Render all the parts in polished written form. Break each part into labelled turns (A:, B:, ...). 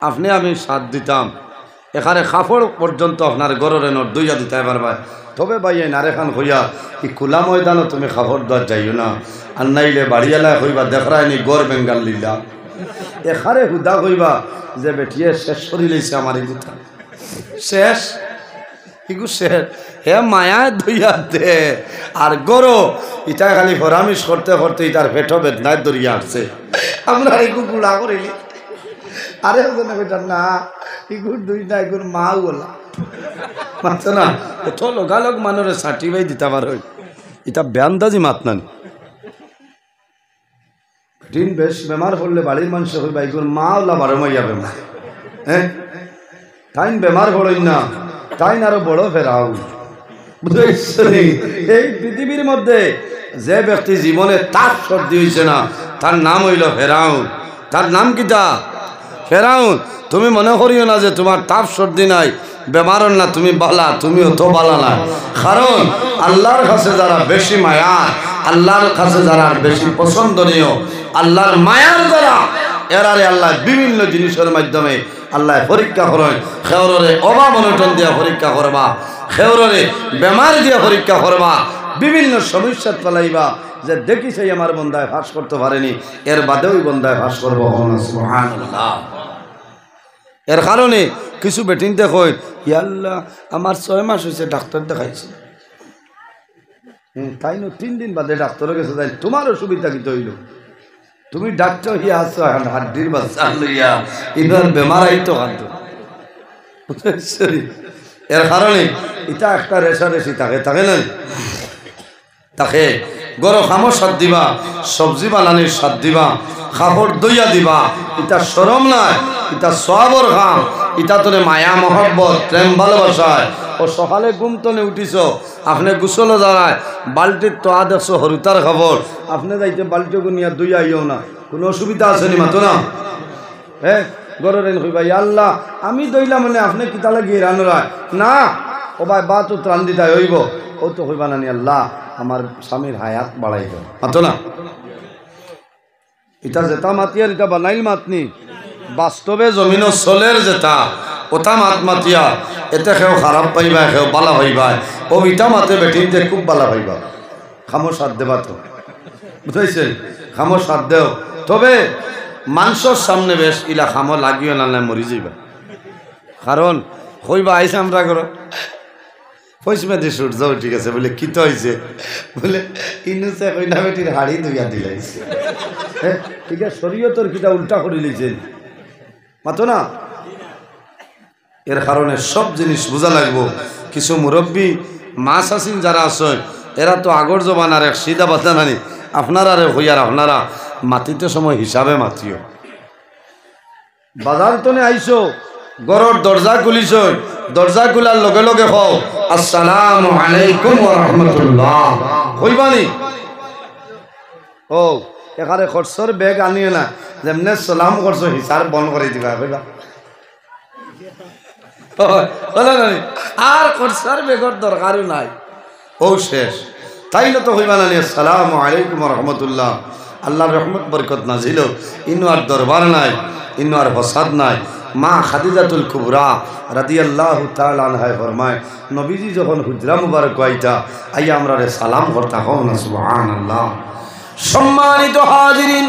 A: আপনি আমি সাথ দিতাম এখানে কাপড় পর্যন্ত আপনার গরের নোট দুইয়া দিতে পারবা তবে ভাই এই নারেখান হইয়া এই খোলা ময়দানও তুমি কাপড় দেওয়ার যাইও না আর নাইলে বাড়িয়ালায় হইবা দেখরাই নি গড় বেঙ্গাল লিলা এখানে হুদা হইবা যে বেটিয়ে শেষ করি লইছে আমার এই কথা শেষ ইগু শেষ হে মায়া দইয়া দে আর গরো ইটা খালি ফরামিশ করতে করতে ইটার পেটো বেদনায় দরিয়া আসছে আমরা এগু গুড়া করিলি আরে বেটা না ইগুর দুই না এগুর মা বলা মানছে না এত লগালগ মানুষের সার্টিফাই দিতে পার হই এটা বেআন্দাজি মাত না দিন বেশ বেমার পড়লে বাড়ির মানুষ হইবা এগুর মা ওলা বারো মাইয়া বেমার হ্যাঁ তাই বেমার পড়ই না তাই আরো বড় ফেরাও এই পৃথিবীর মধ্যে যে ব্যক্তি জীবনে তার সর্দি হয়েছে না তার নাম হইল ফেরাউন তার নাম কিতা ফেরাউন তুমি মনে করিও না যে তোমার তাপ সর্দি নাই বেমারও না তুমি বালা তুমিও তো বালা না কারণ আল্লাহর কাছে যারা বেশি মায়া আল্লাহর কাছে যারা বেশি পছন্দনীয় আল্লাহর মায়ার দ্বারা এরারে আল্লাহ বিভিন্ন জিনিসের মাধ্যমে আল্লাহ পরীক্ষা করেন খেওরে অভাব অনটন দিয়া পরীক্ষা করবা খেওরে বেমার দিয়া পরীক্ষা করবা বিভিন্ন সমস্যার পালাইবা যে দেখি সেই আমার বন্ধায় ফাঁস করতে পারেনি এর বাদেও বন্ধায় ফাঁস করবো সুবহানাল্লাহ এর কারণে কিছু বেটিন দেখো ইয়াল্লাহ আমার 6 মাস হয়েছে ডাক্তার দেখাইছে তাই না 3 দিন বাদে ডাক্তারের কাছে যাই তোমার অসুবিধা কি হইল তুমি ডাক্তার হইয়া আসছো হাড্ডির বাচ্চা লইয়া এবার বেমার আইতো কাঁদতো এর কারণে এটা একটা রেশারেশি থাকে না তাকে গরো খামো সাথ দিবা সবজি বানানির সাথ দিবা খাপড় দইয়া দিবা এটা শরম নাই এটা সবর খাম এটা তোরে মায়া মহব্বত প্রেম ভালোবাসায় ও সকালে ঘুমতনে উঠিছ আপনি গুসলো দাঁড়ায় বালতির তোয়া দেখছো হরুতার খবর আপনি যাইতে বালতি গুনিয়া দইয়া আইও না কোনো অসুবিধা আছে নি মাতো না হ্যাঁ গরের হইবা আল্লাহ আমি দইলা মানে আপনি কিতা লাগিয়ে রানোরায় না ও ভাই বা তো ত্রাণ দিতে হইব ও তো হইবা না নি আল্লাহ আমার স্বামীর হায়াত বাড়াই দাও মাতো না এটা যেটা মাতিয়ার এটা বানাইল মাতনি বাস্তবে জমিন চলের যেটা ওটা মাত মাতিয়া এতে সেও খারাপ পাইবা সেও বালা হইবা ও ইটা মাতে বেটিনতে খুব বালা হইবা খামো সাথ দেবা তো বুঝাইছে খামো সাথ দেও তবে মানুষের সামনে বেশ ইলা খামো লাগিও না মরি যাইবা কারণ হইবা আইসে আমরা করো পয়সা দিয়ে সূর্য ঠিক আছে বলে কি তো হয়েছে বলে ইনুসে কইনা বেটির হাড়ি ধুইয়া দিলাইছে হ্যাঁ ঠিক আছে শরীয়তর কিটা উল্টা করে লিছেন মাতো না এর কারণে সব জিনিস বোঝা লাগবো কিছু মুরব্বী মাছ আসিন যারা আসেন এরা তো আগর জমানার এক সিধা বাতা নানি আপনারা রে হইয়ার আপনারা মাতিতে সময় হিসাবে মাতিও বাজার তনে আইসো গরর দরজা খুলিস দরজা খুলার লগে লগে কও আসসালামু আলাইকুম ওয়া রাহমাতুল্লাহ কইবানি ও এখানে খরচর ব্যাগ আনিও না যেমনে সালাম করছো হিসাব বন্ধ করে দিবা কইবা আর খরচর ব্যাগের দরকারও নাই ও শেষ তাই না তো হইবা না আসসালামু আলাইকুম ওয়া রাহমাতুল্লাহ আল্লাহর রহমত বরকত নাজিল ইনো আর দরবার নাই ইনো আর ফসাদ নাই মা খাদিজাতুল কুবরা রাদিয়াল্লাহু তাআলা আনহা ফরমায় নবীজি যখন হুজরা মুবারক আইতা আইয়া আমরা রে সালাম করতা হও না সুবহানাল্লাহ সম্মানিত হাজিরিন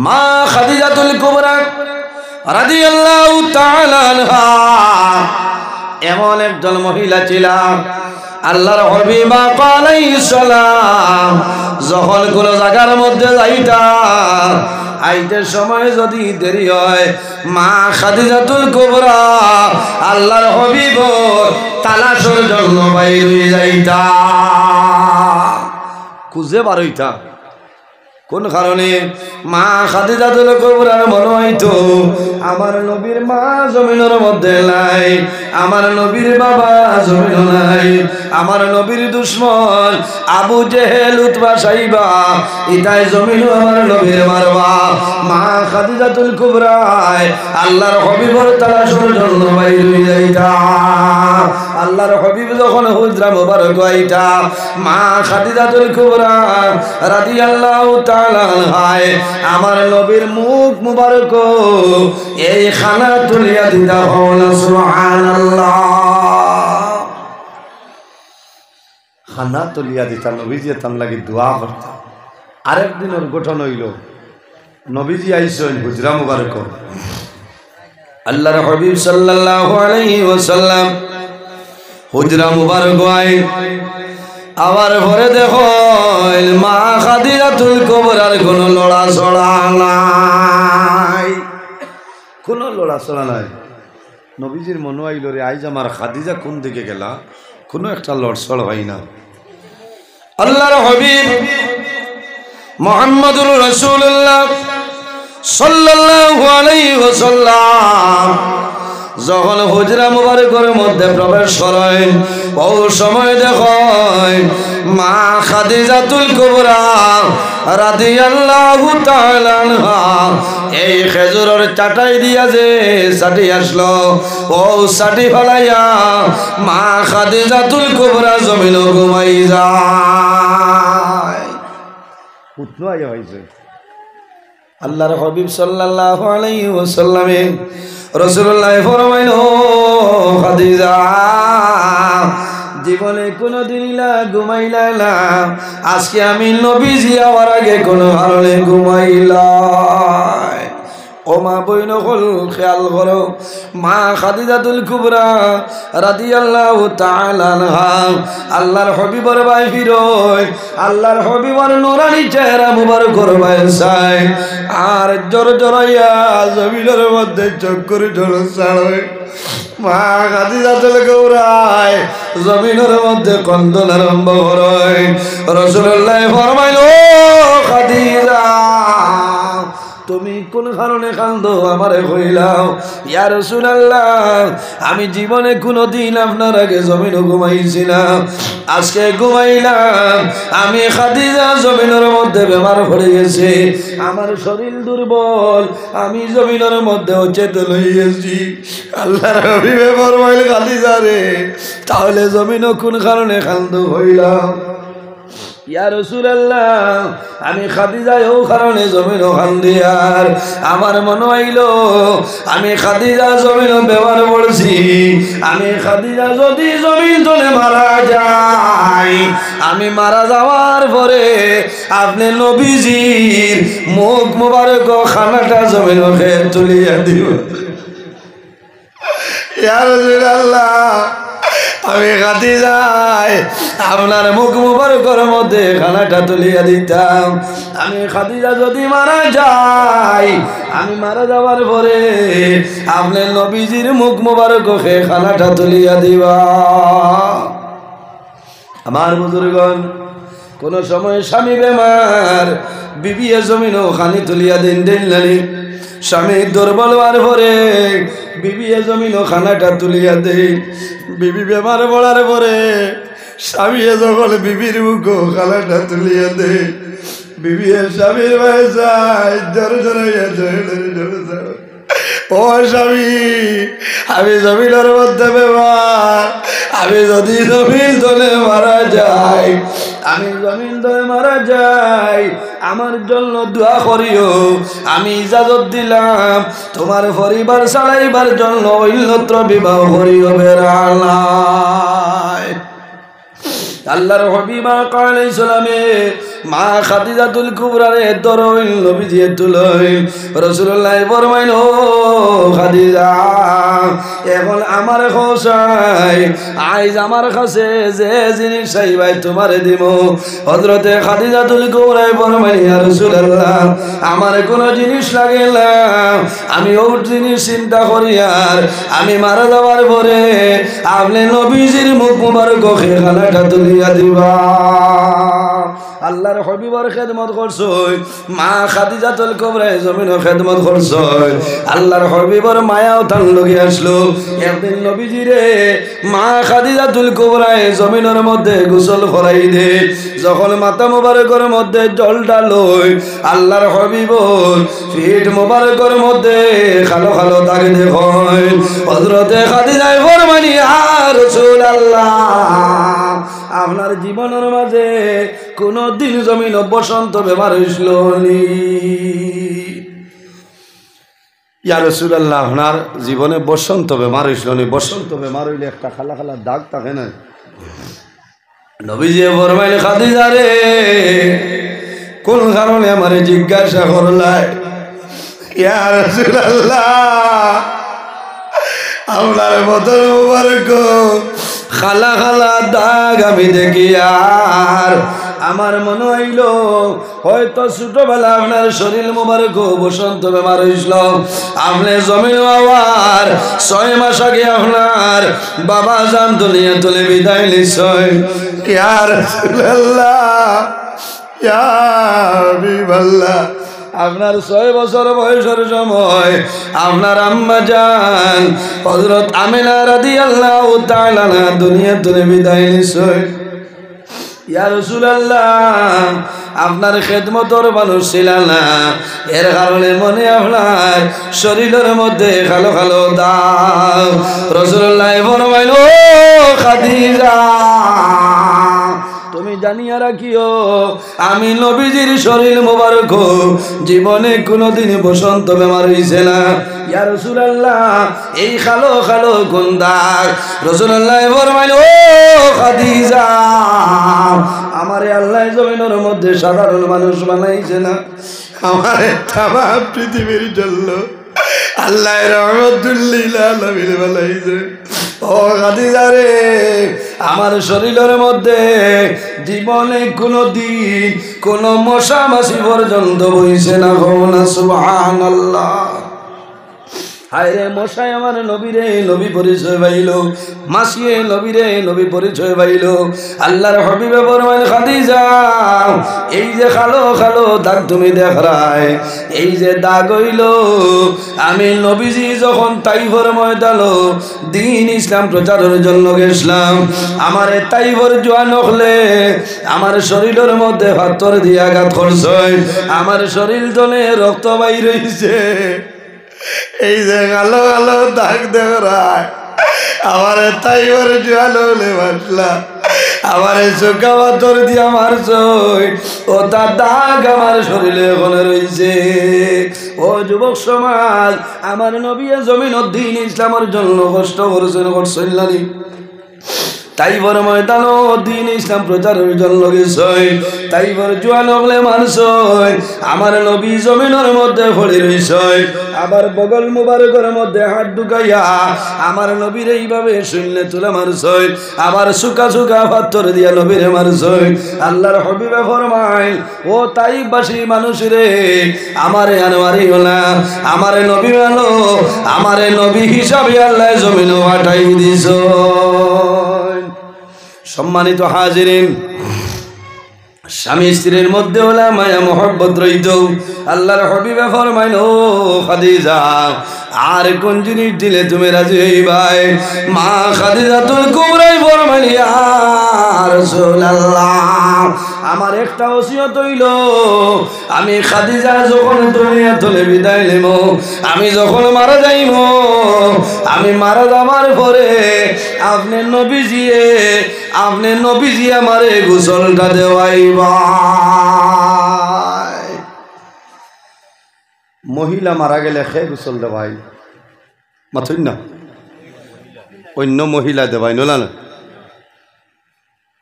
A: মা খাদিজাতুল কুবরা রাদিয়াল্লাহু তাআলা আনহা এমন একজন মহিলা ছিলেন আল্লাহর হাবিব আলাইহিস সালাম যখন কোন জায়গার মধ্যে যাইতা আইতে সময় যদি দেরি হয় মা খাদিজাতুল কুবরা আল্লাহর হাবিব তালাশের জন্য বাইর হয়ে যাইতা খুঁজে বার হইতা কোন কারণে মা খাদিজাতুল কুবরার মনে হইতো আমার নবীর মা জমিনের মধ্যে নাই আমার নবীর বাবা জমিন নাই আমার নবীর দুশ্মন আবু জেহেল উতবা সাইবা ইতাই জমিন আমার নবীর মারবা মা খাদিজাতুল কুবরা আল্লাহর হাবিবের তালাশের জন্য বাইর হয়ে যাইতা আল্লাহর হাবিব যখন হুজরা মুবারক আইতা মা খাদিজাতুল কুবরা রাদিয়াল্লাহু তাআলা আনহা আমার নবীর মুখ মুবারক এই খানা তুলিয়া দিতা হল সুবহানাল্লাহ খানা তুলিয়া দিতা নবীজি তার লাগি দোয়া করতা আরেকদিনের গঠন হইল নবীজি আইসেন হুজরা মুবারক আল্লাহর হাবিব সাল্লাল্লাহু আলাইহি ওয়াসাল্লাম হুজরা মুবারক আই আবার পরে দেখো মা খাদিজাতুল কুবরার কোন লড়াছড়া নাই কোন লড়াছড়া নাই নবীজির মনে আইল রে আইজ আমার খাদিজা কোন দিকে গেলা কোনো একটা লড়ছড় হয় না আল্লাহর হাবিব মুহাম্মদুর রাসূলুল্লাহ সাল্লাল্লাহু আলাইহি ওয়াসাল্লাম যখন হুজরা মুবারকের মধ্যে প্রবেশ করেন ওই সময় দেখেন মা খাদিজাতুল কুবরা রাদিয়াল্লাহু তাআলা আনহা এই খেজুরের চাটাই দিয়া যে সাটি আসলো ও সাটি ফলাইয়া মা খাদিজাতুল কুবরা জমিন ঘুমাই যায় পুত্র আয়া হইছে আল্লাহর হাবিব সাল্লাল্লাহু আলাইহি ওয়াসাল্লামে রাসূলুল্লাহ ফরমাইল খাদিজা জীবনে কোনদিন ঘুমাইলা না আজকে আমি নবীজি আওয়ার আগে কোনো কারণে ঘুমাইলাই ও মা বইন হল খেয়াল করো মা খাদিজাতুল কুবরা রাদিয়াল্লাহু তাআলা আনহা আল্লাহর হাবিবের বাইফির আল্লাহর হাবিবের নূরানি চেহারা মুবারকর বাইসাই আর জোর জোরাইয়া জমিনের মধ্যে চক্কর ঝড় ছাড়ে মা খাদিজাতুল কুবরা জমিনের মধ্যে কন্দন আরম্ভ করে রাসূলুল্লাহ ফরমাইল ও খাদিজা তুমি কোন কারণে কান্দো আমারে কইলাও ইয়া রাসূলুল্লাহ আমি জীবনে কোনোদিন আপনার আগে জমিনে ঘুমাইছিলাম আজকে ঘুমাইলাম আমি খাদিজা জমিনের মধ্যে বেমার পড়ে গেছে আমার শরীর দুর্বল আমি জমিনের মধ্যে অচেতন হয়ে গেছি আল্লাহর হাবিব ফরমাইল খাদিজা রে তাহলে জমিনে কোন কারণে কান্দো হইলাম ইয়া রাসূলুল্লাহ আমি খাদিজা ও কারণে জমিন কান্দি আর আমার মনে হইল আমি খাদিজা জমিন ব্যবহার করছি আমি খাদিজা যদি জমিন তলে মারা যাই আমি মারা যাওয়ার পরে আপনি নবীজির মুখ মুবারক খানাটা জমিন তুলিয়া দিব ইয়া রাসূলুল্লাহ আমি খাদিজাই আপনার মুখ মুবারকের মধ্যে খানাটা তুলিয়া দিতাম আমি খাদিজা যদি মারা যাই আমি মারা যাওয়ার পরে আপনি নবীজির মুখ মুবারককে খানাটা তুলিয়া দিবা আমার বুজুর্গণ কোন সময় স্বামী বেমার বিবি জমিন খানি তুলিয়া দিন দিন নানি স্বামী দুর্বল হওয়ার পরে বিবি জমিন খানাটা তুলিয়া দেই বিবি বেমার পড়ার পরে স্বামী যখন বিবির মুখ খানাটা তুলিয়া দেই বিবি স্বামীর ভাই যায় জোরে জোরে ও স্বামী আমি জমিনের মধ্যে বেমার আমি যদি জমিন তলে মারা যাই আমি জমিন তলে মারা যাই আমার জন্য দোয়া করিও আমি ইজাজত দিলাম তোমার পরিবার চালাইবার জন্য অন্যত্র বিবাহ করিও বেড়ালাই আল্লাহর হাবিব আলাইহিস সালামে মা খাদিজাতুল কুবরারে দরইল নবীজি তুলই রাসূলুল্লাহ ফরমাইল ও খাদিজা এখন আমার খোসাই আইজ আমার কাছে যে জিনিস চাইবাই তোমারে দিব হযরতে খাদিজাতুল কুবরা ফরমাইল ইয়া রাসূলুল্লাহ আমার কোন জিনিস লাগে না আমি ওই জিনিস চিন্তা করি আর আমি মারা যাওয়ার পরে আপনি নবীজির মুখ মুবারককে খানাটা তুলিয়া দিবা আল্লাহর হাবিবের খেদমত করছই মা খাদিজাতুল কুবরা জমিনের খেদমত করছই আল্লাহর হাবিবের মায়াও তার লগে আসলো একদিন নবীজিরে মা খাদিজাতুল কুবরা জমিনের মধ্যে গোসল করাই দে যখন মাথা মোবারকের মধ্যে জল ঢালই আল্লাহর হাবিবর পিঠ মোবারকের মধ্যে কালো কালো দাগ দেখেন হযরতে খাদিজা ফরমানি আর রাসূলুল্লাহ আপনার জীবনের মাঝে কোন দিন জমিন বসন্ত ব্যবহার হইছিল নি ইয়া রাসূলুল্লাহ আপনার জীবনে বসন্ত বেমার হইছিল নি বসন্ত বেমার হইলে একটা খালা খালা দাগ থাকে না নবীজি ফরমাইলেন খাদিজা রে কোন কারণে আমারে জিজ্ঞাসা করলাই ইয়া রাসূলুল্লাহ আপনার বদন মুবারক খালা খালা দাগ আমি দেখি আর আমার মনে হইল হয়তো ছোটবেলা আপনার শরীর মুবারক বসন্ত বেমার হয়েছিল আপনি জমিন আবার 6 মাস আগে আপনার বাবা জান দুনিয়া তুলে বিদায় নিশ্চয় ইয়া রাসূলুল্লাহ ইয়া হাবিবাল্লাহ আপনার 6 বছর বয়সের সময় আপনার আম্মা জান হযরত আমিনা রাদিয়াল্লাহু তাআলা দুনিয়া তুলে বিদায় নিশ্চয় ইয়া রাসূলুল্লাহ আপনার খেদমতর মানুষ ছিল না এর কারণে মনে আপনার শরীরের মধ্যে কালো কালো দাগ রাসূলুল্লাহ ফরমাইল ও খাদিজা তুমি জানিয়া রাখিও আমি নবীজির শরীর মোবারক জীবনে কোনোদিন বসন্ত বেমার হইছে না ইয়া রাসূলুল্লাহ এই কালো কালো কোন দাগ রাসূলুল্লাহ ফরমাইল ও খাদিজা আমারে আল্লাহ জমিনের মধ্যে সাধারণ মানুষ বানাইছে না আমারে তামাম পৃথিবীর জন্য আল্লাহ রহমতুল লিল আলামিন বানাইছে ও খাদিজা রে আমার শরীরের মধ্যে জীবনে কোনো দিন কোনো মশা মাছি পর্যন্ত বইছে না সুবহানাল্লাহ হায়রে মশাই আমার নবীরে নবী পরিচয় পাইল মাসিয়ে নবীরে নবী পরিচয় পাইল আল্লাহর হাবিবে ফরমাইলেন খাদিজা এই যে কালো কালো দাগ তুমি দেখায় এই যে দাগ হইল আমি নবীজি যখন তাইফের ময়দানে দ্বীন ইসলাম প্রচারের জন্য গেছিলাম আমার তাইফের জওয়ান হলে আমার শরীরের মধ্যে পাথর দিয়ে আঘাত করছে আমার শরীর জনে রক্ত বাইর হইছে এই যে কালো কালো দাগ দেখায় আমার তাই ওরে জোয়াল হলে বাসলা আমার চোখা পাথর দিয়ে মারছ ও তার দাগ আমার শরীরে ওখানে রয়েছে ও যুবক সমাজ আমার নবী জমিন দ্বীন ইসলামের জন্য কষ্ট করছেন নানি তাইফের ময়দানে দ্বীন ইসলাম প্রচারের জন্য গেছে তাইফের জওয়ান হলে মানুষ আমার নবী জমিনের মধ্যে পড়ে রইছে আবার বগল মুবারকের মধ্যে হাত ঢুকাইয়া আমার নবীর এইভাবে শূন্য তুলে মারছে আবার সুকা সুকা পাথর দিয়া নবীরে মারছে আল্লাহর হাবিবে ফরমায় ও তাইফবাসী মানুষ রে আমারে আনওয়ারি না আমারে নবী মানো আমারে নবী হিসাবে আল্লাহ জমিনে পাঠাই দিছ সম্মানিত হাজিরিন স্বামী স্ত্রীর মধ্যে হলা মায়া মোহব্বত রইত আল্লাহর হাবিবে ফরমাইল ও খাদিজা আর কোন জিনিস দিলে তুমি রাজি হইবাই মা খাদিজাতুল কুবরা ফরমাইল ইয়া রাসূলুল্লাহ আমার একটা ওসিয়ত হইল আমি খাদিজা যখন দুনিয়া থেকে বিদায় নেব আমি যখন মারা যাইব আমি মারা যাবার পরে আপনি নবীজি আমারে গোসলটা দেওয়াইবা মহিলা মারা গেলে খে গোসল দেওয়াই মাথুন না অন্য মহিলা দেওয়াই নলা না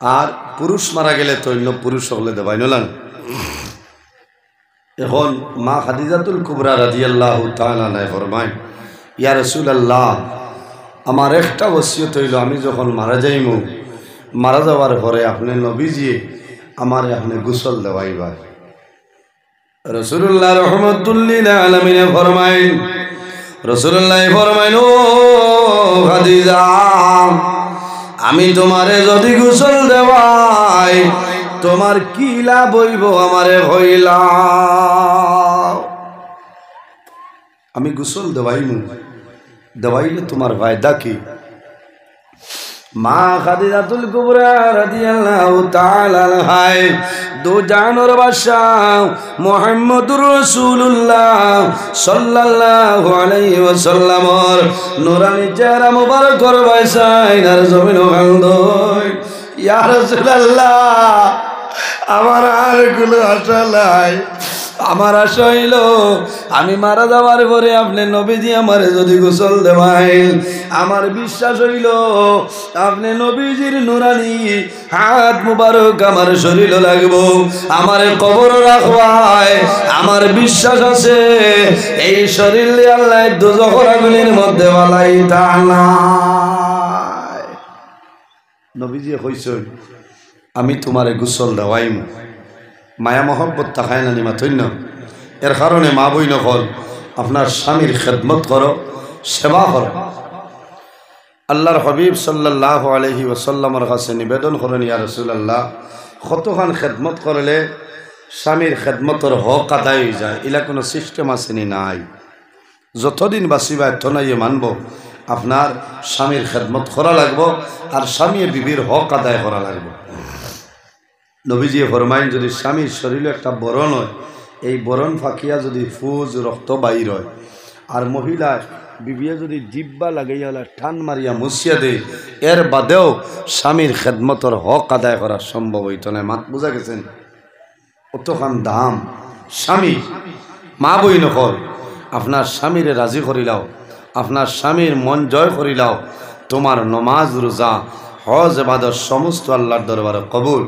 A: আর পুরুষ মারা গেলে তো অন্য পুরুষ হলে দেওয়াই নলা না এখন মা খাদিজাতুল কুবরা রাদিয়াল্লাহু তাআলা আনহা ফরমায় ইয়া রাসূলুল্লাহ আমার একটা ওসিয়ত হইল আমি যখন মারা যাইব মারা যাওয়ার পরে আপনি নবীজি আমারে আপনি গোসল দেওয়াইবা রাসূলুল্লাহ রাহমাতুল লিল আলামিন ফরমায় রাসূলুল্লাহ ফরমাইল ও খাদিজা আমি তোমারে যদি গোসল দেওয়াই তোমার কি লাভ হইব আমারে হইলা আমি গোসল দেওয়াইলে তোমার ফায়দা কি মা খাদিজাতুল কুবরা রাদিয়াল্লাহু তাআলা আনহা দু জানোর বাদশাহ মুহাম্মদুর রাসূলুল্লাহ সাল্লাল্লাহু আলাইহি ওয়াসাল্লামর নূরানি চেহারা মুবারক করবাই সাইনার জমিন কান্দই ইয়া রাসূলুল্লাহ আমার আর কোনো আশা নাই আমার আশা হইল আমি মারা যাওয়ার পরে আপনি নবীজি আমারে যদি গোসল দেওয়াইন আমার বিশ্বাস হইল আপনি নবীজির নুরানি হাত মুবারক আমার শরীরে লাগবো আমারে কবর রাখবাই আমার বিশ্বাস আছে এই শরীর দিয়ে আল্লাহ দোজখের আগুনের মধ্যে বালাইতা না নবীজি কইছেন আমি তোমারে গোসল দেওয়াইম মায়া মহব্বত তাকায় না নিমা তৈন্য এর কারণে মা বই নকল আপনার স্বামীর খেদমত করো সেবা করো আল্লাহর হাবিব সাল্লাল্লাহু আলাইহি ওয়াসাল্লামের কাছে নিবেদন করেন ইয়া রাসূলুল্লাহ কতখান খেদমত করলে স্বামীর খেদমতের হক আদায় হয়ে যায় এলা কোনো সিস্টেম আসেনি নাই যতদিন বাঁচিবা এতনাইয়ে মানব আপনার স্বামীর খেদমত করা লাগবো আর স্বামী বিবির হক আদায় করা লাগবে নবীজি ফরমাইন যদি স্বামীর শরীরে একটা বরণ হয় এই বরণ ফাঁকিয়া যদি ফুজ রক্ত বাইর হয় আর মহিলা বিবিয়া যদি জিব্বা লাগাইয়া টান মারিয়া মুছিয়া দেয় এর বাদেও স্বামীর খেদমতর হক আদায় করা সম্ভব হইত না মাত বুঝা গেছেন অতখান দাম স্বামী মা বই নকল আপনার স্বামীরে রাজি করিলাও আপনার স্বামীর মন জয় করিলাও তোমার নমাজ রোজা হজ ইবাদত সমস্ত আল্লাহর দরবারে কবুল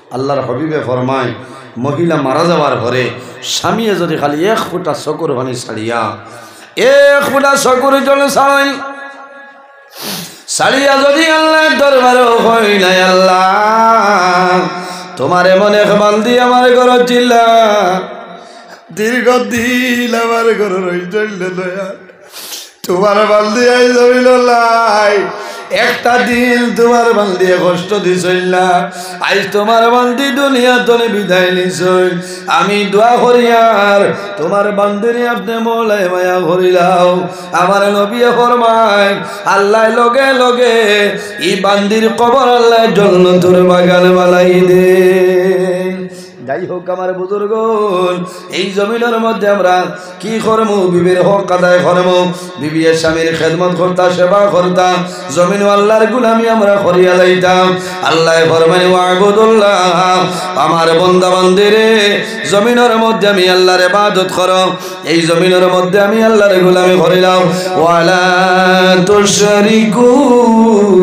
A: আল্লাহর হাবিবে ফরমায় মহিলা মারা যাওয়ার পরে স্বামীয়ে যদি খালি এক ফুটা চকুর পানি ছাড়িয়া এক ফুটা চকুর জল ছাড়িয়া যদি আল্লাহর দরবারে হয় নাই আল্লাহ তোমার মনে বান্দি আমার ঘর চিল্লা দীর্ঘদিন আমার ঘর রই চললে দয়া তোমার বান্দি আই জমিল লাই একটা দিন তোমার বান্দি কষ্ট দিছই না আজ তোমার বান্দি দুনিয়া তলে বিদায় নিছই আমি দোয়া করি আর তোমার বান্দিরে আপনি মৌলায় মায়া করিলাও আমার নবী ফরমায় আল্লাহ লগে লগে এই বান্দির কবর আল্লাহ জান্নাতুর বাগান বানাই দে যাই হোক আমার বুজুর্গ এই জমিনের মধ্যে আমরা কি করব বিবির হক আদায় করব বিবির স্বামীর খেদমত করতা সেবা করতা জমিন আল্লাহর গোলামি আমরা করিয়া যাইতাম আল্লাহ ফরমায় ওয়াবুদুল্লাহ আমার বান্দা বান্দিরে জমিনের মধ্যে আমি আল্লাহর ইবাদত করো এই জমিনের মধ্যে আমি আল্লাহর গোলামি করিলাম ওয়ালা তুশরিকু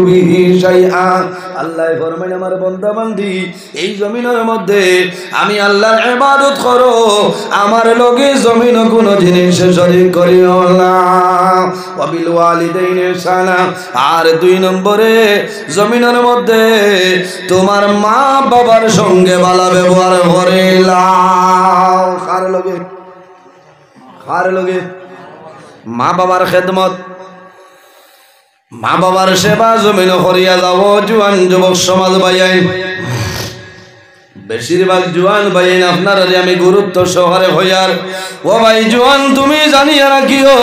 A: বিহি শাইআ আল্লাহ ফরমায় আমার বান্দা বান্দি এই জমিনের মধ্যে আমি আল্লাহর ইবাদত করো আমার লগে জমিন কোন জিনিস শরীক করিও না ওয়া বিল ওয়ালিদাইনি ইহসানা আর দুই নম্বরে জমিনের মধ্যে তোমার মা বাবার সঙ্গে ভালো ব্যবহার করিলাও কার লগে মা বাবার খেদমত মা বাবার সেবা জমিন করিয়া যাব জুয়ান যুবক সমাজ ভাইয়াই বেশিরভাগ জুয়ান ভাইয়াই আপনার আমি গুরুত্ব সহকারে হইয়ার ও ভাই জুয়ান তুমি জানিয়া রাখিও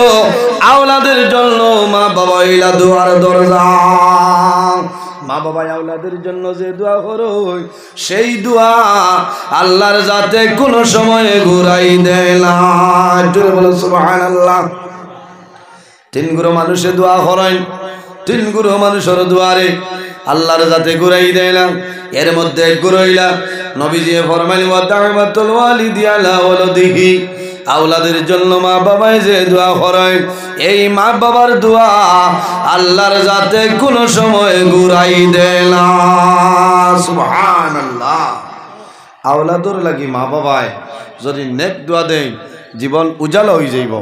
A: আওলাদের জন্য মা বাবা ইলা দুয়ার দরজা মা বাবা আওলাদের জন্য যে দোয়া করো সেই দোয়া আল্লাহর জাতে কোন সময়ে ঘুরাই দেয় না জোরে বলো সুবহানাল্লাহ তিন গুরু মানুষে দোয়া করেন তিন গুরু মানুষের দুয়ারে আল্লাহর জাতে ঘুরাই দেয় না এর মধ্যে ঘুরাইলা নবীজি ফরমাইলেন ওয়া দাওয়াতুল ওয়ালিদি আলা ওয়ালাদিহি আওলাদের জন্য মা বাবাই যে দোয়া করেন এই মা বাবার দোয়া আল্লাহর জাতে কোন সময় ঘুরাই দেয় না সুবহানাল্লাহ আওলাদর লাগি মা বাবায় যদি নেক দোয়া দেন জীবন উজালা হয়ে যাইব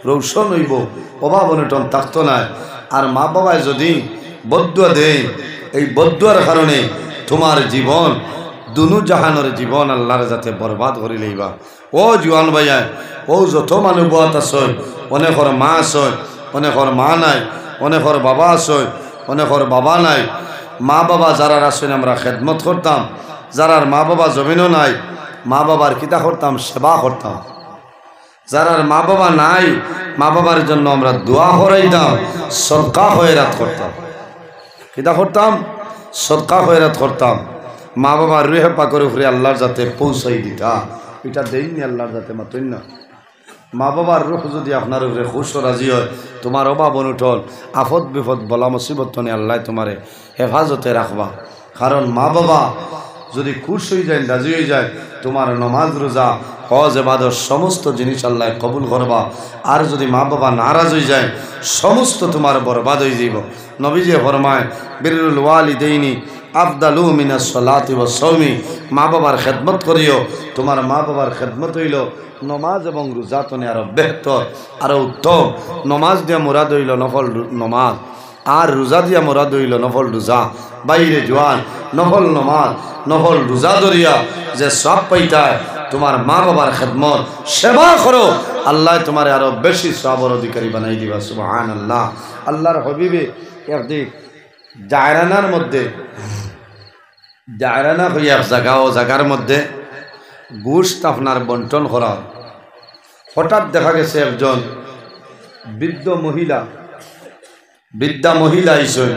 A: রৌশন হইব অভাব অনটন থাকতো না আর মা বাবায় যদি বদুয়া দেয় এই বদুয়ার কারণে তোমার জীবন দুনু জাহানের জীবন আল্লাহর যাতে বরবাদ করে লইবা ও জুয়ান ভাইয়া ও যত মানুষ বাত আছে অনেকর মা আছে অনেকর মা নাই অনেকর বাবা আছে অনেকর বাবা নাই মা বাবা যারা আছেন আমরা খেদমত করতাম যারার মা বাবা জমিনও নাই মা বাবার কিতা করতাম সেবা করতাম যারার মা বাবা নাই মা বাবার জন্য আমরা দোয়া করাইতাম সদকা খয়রাত করতাম কিতা করতাম সদকা খয়রাত করতাম মা বাবার রুহে পাকের উপরে আল্লাহর যাতে পৌঁছাই দিতা এটা দেইনি আল্লাহর যাতে মাতই না মা বাবার রুহ যদি আপনার উপরে খুশ রাজি হয় তোমার অভাব অনুঠল আফত বিপদ বলা মুসিবত তনে আল্লাহ তোমারে হেফাজতে রাখবা কারণ মা বাবা যদি খুশ হয়ে যায় রাজি হয়ে যায় তোমার নমাজ রোজা হজ ইবাদত সমস্ত জিনিস আল্লাহ কবুল করবা আর যদি মা বাবা নারাজ হয়ে যায় সমস্ত তোমার বরবাদ হয়ে যাব নবীজি ফরমায় বিরুল ওয়ালিদাইনি আফদালু মিনাস সালাতি ওয়াস সাওমি মা বাবার খেদমত করিও তোমার মা বাবার খেদমত হইল নমাজ এবং রোজা তনে আরো বেহতর আরো উত্তম নমাজ দিয়া মুরাদ হইল নফল নমাজ আর রোজা দিয়া মুরাদ হইল নফল রোজা বাইরে জোয়ান নফল নমাজ নফল রোজা দরিয়া যে সব পাইতায় তোমার মা বাবার খেদমত সেবা করো আল্লাহ তোমার আরো বেশি সবর অধিকারী বানাই দিবা সুবহানাল্লাহ আল্লাহর হবিবে একদিক জায়রানার মধ্যে জায়রানা হইয়া জায়গা ও জায়গার মধ্যে গোশত আপনার বন্টন করা হঠাৎ দেখা গেছে একজন বৃদ্ধা মহিলা আইসেন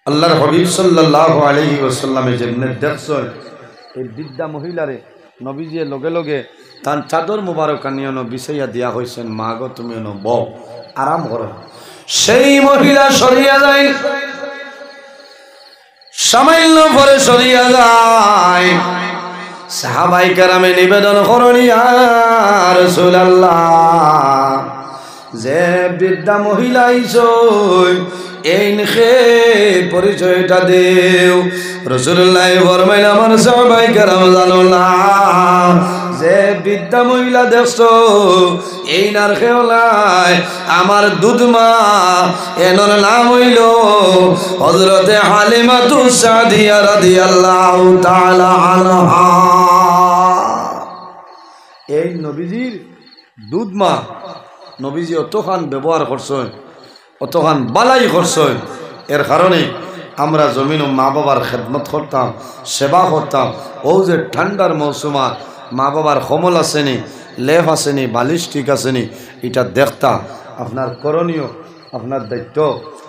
A: আল্লাহর হাবিব সাল্লাল্লাহু আলাইহি ওয়াসাল্লামে যেমনে দেখছেন এই বৃদ্ধা মহিলারে নবীজি লগে লগে তার চাদর মুবারক আনিয়নো বিছাইয়া দিয়া হইছেন মা গো তুমি এনো বউ আরাম করো সেই মহিলা সরিয়া যায় সামান্য পরে সরিয়া যায় সাহাবাই কেরামে নিবেদন করনি ইয়া রাসূলুল্লাহ যে বৃদ্ধা মহিলা আইসই এই নিখে পরিচয়টা দেও রাসূলুল্লাহ ফরমাইলেন আমার সাহাবাই কেরাম জানো না যে বৃদ্ধা মহিলা দেখছো এই নার খেওলাই আমার দুধমা এনর নাম হইল হযরতে হালিমাতু সাদিয়া রাদিয়াল্লাহু তাআলা আনহা এই নবীজির দুধমা নবীজি অতখান ব্যবহার করছেন অতখান বালাই করছেন এর কারণে আমরা জমিন ও মা বাবার খেদমত করতাম সেবা করতাম ও যে ঠান্ডার মৌসুমা মা বাবার কমল আসেনি লেফ আসেনি বালিশ ঠিক আসেনি এটা দেখতা আপনার করণীয় আপনার দায়িত্ব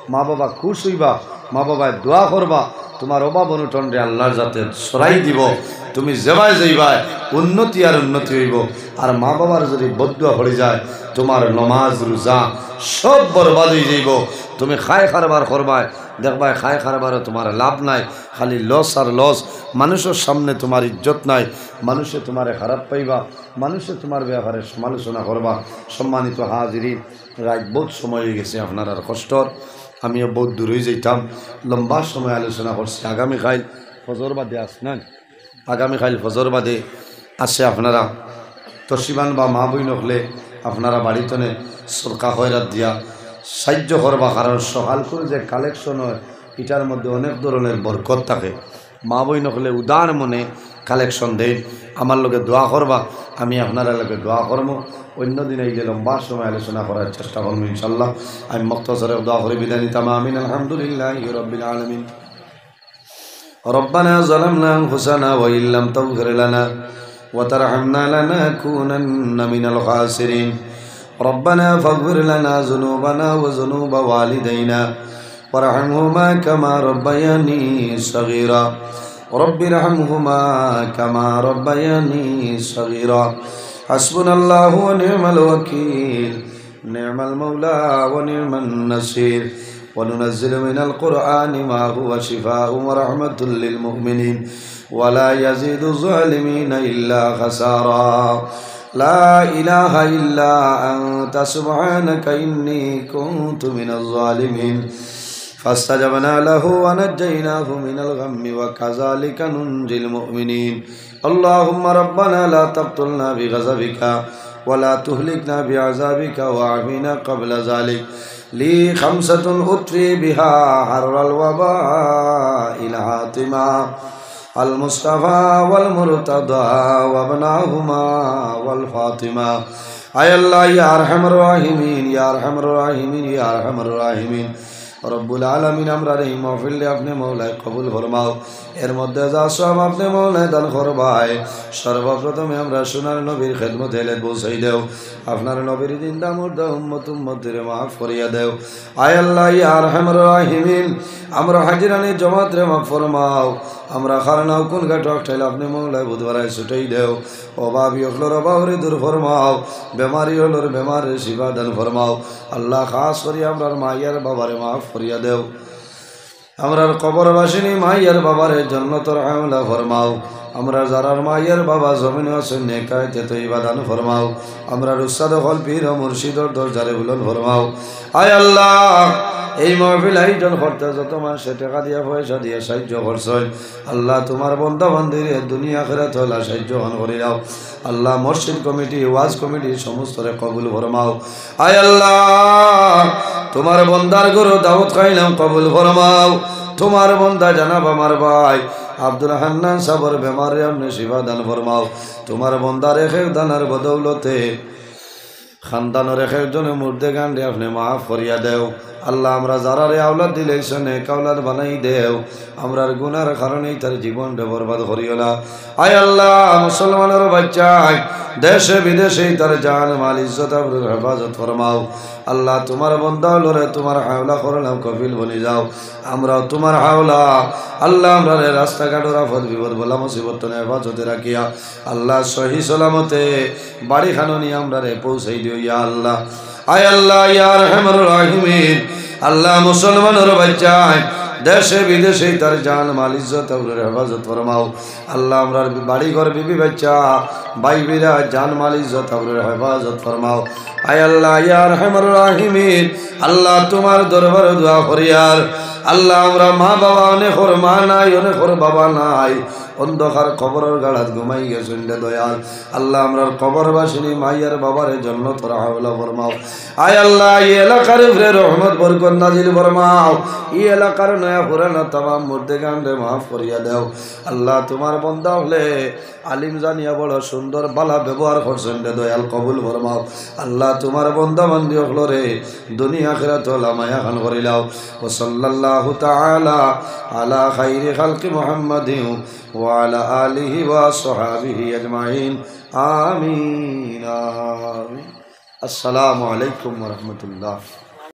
A: মা বাবা খুশ হইবা মা বাবায় দোয়া করবা তোমার অভাব অনুটন রে আল্লাহর যাতে সরাই দিব তুমি যেবায় যাইবায় উন্নতি আর উন্নতি হইব আর মা বাবার যদি বদুয়া পড়ে যায় তোমার নমাজ রোজা সব বরবাদ হয়ে যাইব তুমি খায় খারবার করবায় দেখবায় খায় খারবারও তোমার লাভ নাই খালি লস আর লস মানুষের সামনে তোমার ইজ্জত নাই মানুষে তোমারে খারাপ পাইবা মানুষে তোমার ব্যাপারে সমালোচনা করবা সম্মানিত হাজিরিন রাত বহুত সময় হয়ে গেছে আপনার আর কষ্টর আমিও বহুত দূর হয়ে যাইতাম লম্বা সময় আলোচনা করছি আগামীকাল ফজর বাদে আসনান আগামীকাল ফজর বাদে আসে আপনারা তসিবান বা মা বই নকলে আপনারা বাড়িতনে সরকা খয়রাত দিয়া সাহায্য করবা কারণ সকাল করে যে কালেকশন হয় এটার মধ্যে অনেক ধরনের বরকত থাকে মা বই নকলে উদার মনে কালেকশন দেয় আমার লোকে দোয়া করবা আমি আপনারা লোকে দোয়া করবো অন্য দিনে এই যে লম্বা সময় আলোচনা করার চেষ্টা করবো ইনশাল্লাহ আমি মুক্তসরে দোয়া করে বিদায় নিতাম আমিন আলহামদুলিল্লাহি রাব্বিল আলামিন ربنا ظلمنا أنفسنا وإن لم تغفر لنا وترحمنا لنكونن من الخاسرين ربنا فاغفر لنا ذنوبنا وذنوب والدينا وارحمهما كما ربياني صغيرا رب ارحمهما كما ربياني صغيرا حسبنا الله ونعم الوكيل نعم المولى ونعم النصير وننزل من القرآن ما هو شفاء ورحمة للمؤمنين ولا يزيد الظالمين إلا خسارا لا إله إلا أنت سبحانك إني كنت من الظالمين فاستجبنا له ونجيناه من الغم وكذلك ننجي المؤمنين اللهم ربنا لا تقتلنا بغضبك ولا تهلكنا بعذابك وعافنا قبل ذلك لي خمسة أطفي بها حر الوباء العاطمة المصطفى والمرتضى وابناهما والفاطمة أي الله يا أرحم الراحمين يا أرحم الراحمين يا أرحم الراحمين রব্বুল আলামিন আমরা এই মাহফিলে আপনি মৌলায় কবুল ফরমাও এর মধ্যে যা সব আপনি মৌলায় দান করবাই সর্বপ্রথমে আমরা সোনার নবীর খেদমত এলে পৌঁছাই দেও আপনার নবীর জিন্দা মুর্দা উম্মত উম্মতের মাফ করিয়া দেও আয় আল্লাহ ইয়া আরহামুর রাহিমিন আমরা হাজিরানি জমাত রে মাফ ফরমাও আমরা খারনাও কোন ঘাটক ঠাইলে আপনি মৌলায় বুধবারায় ছুটাই দেও অভাবী হলোর অভাবরে দূর ফরমাও বেমারি হলোর বেমারের শিবা দান ফরমাও আল্লাহ খাস করি আমরার মাইয়ার বাবারে মাফ করিয়া দেও আমরার কবরবাসিনী মাইয়ার বাবারে জন্নতর আমলা ফরমাও আমরা যারার মাইয়ার বাবা জমিন আছেন নেকায়তে তো ইবাদান ফরমাও আমরা উস্তাদ হল পীর ও মুর্শিদর দরজারে বুলন ফরমাও আয় আল্লাহ এই মাহফিল আয়োজন করতে যত মানুষে টাকা দিয়া পয়সা দিয়ে সাহায্য করছেন আল্লাহ তোমার বন্ধা বান্ধবী দুনিয়া আখিরাত হলা সাহায্য করে দাও আল্লাহ মসজিদ কমিটি ওয়াজ কমিটি সমস্তরে কবুল ফরমাও আয় আল্লাহ তোমার বন্দার গরু দাউদ খাইলাম কবুল ফরমাও তোমার বন্দা জানাব আমার ভাই আব্দুল হান্নান সাবর বেমারে আপনি শিবা দান ফরমাও তোমার বন্দার এক দানার বদৌলতে খানদানের এক একজনে মুর্দে গান্ডে আপনি মাফ করিয়া দেও আল্লাহ আমরা যারা রে আওলাদ দিলে শোনে কাউলাদ বানাই দেও আমরার গুনার কারণেই তার জীবনটা বরবাদ করিও না আয় আল্লাহ মুসলমানের বাচ্চায় দেশে বিদেশে তার জান মাল ইজ্জত আবরুর হেফাজত ফরমাও আল্লাহ তোমার বন্দা হলরে তোমার হাওলা করলাম কফিল বনি যাও আমরাও তোমার হাওলা আল্লাহ আমরা রাস্তাঘাটের আফত বিপদ বলা মুসিবত হেফাজতে রাখিয়া আল্লাহ সহি সালামতে বাড়ি খানো নিয়ে আমরা রে পৌঁছাই দিও ইয়া আল্লাহ আয় আল্লাহ ইয়া আরহামুর রাহিমিন আল্লাহ মুসলমানের বাচ্চায় দেশে বিদেশে তার জান মাল ইজ্জত আবরুর হেফাজত ফরমাও আল্লাহ আমরা বাড়ি ঘর বিবি বাচ্চা ভাই বিরা জান মাল ইজ্জত আবরুর হেফাজত ফরমাও আয় আল্লাহ ইয়া আরহামুর রাহিমিন আল্লাহ তোমার দরবারে দোয়া করি আর আল্লাহ আমরা মা বাবা অনেক মা নাই অনেক বাবা নাই অন্ধকার কবরের গাড়াত ঘুমাই গেছেন রে দয়াল আল্লাহ আমরার কবরবাসিনী মাইয়ার বাবারে জন্নত রাহলা ফরমাও আয় আল্লাহ এই এলাকার উপরে রহমত বরকত নাজিল ফরমাও এই এলাকার নয়া পুরানা তামাম মুর্দে গান্ডে মাফ করিয়া দেও আল্লাহ তোমার বন্দা হলে আলিম জানিয়া বড় সুন্দর বালা ব্যবহার করছেন রে দয়াল কবুল ফরমাও আল্লাহ তোমার বন্দা বান্দি হলো রে দুনিয়া আখিরাত হলা মায়া খান করিলাও ও সাল্লাল্লাহু তাআলা আলা খাইরি খালকি মুহাম্মাদিন وعلى آله وصحابه أجمعين آمين آمين السلام عليكم ورحمة الله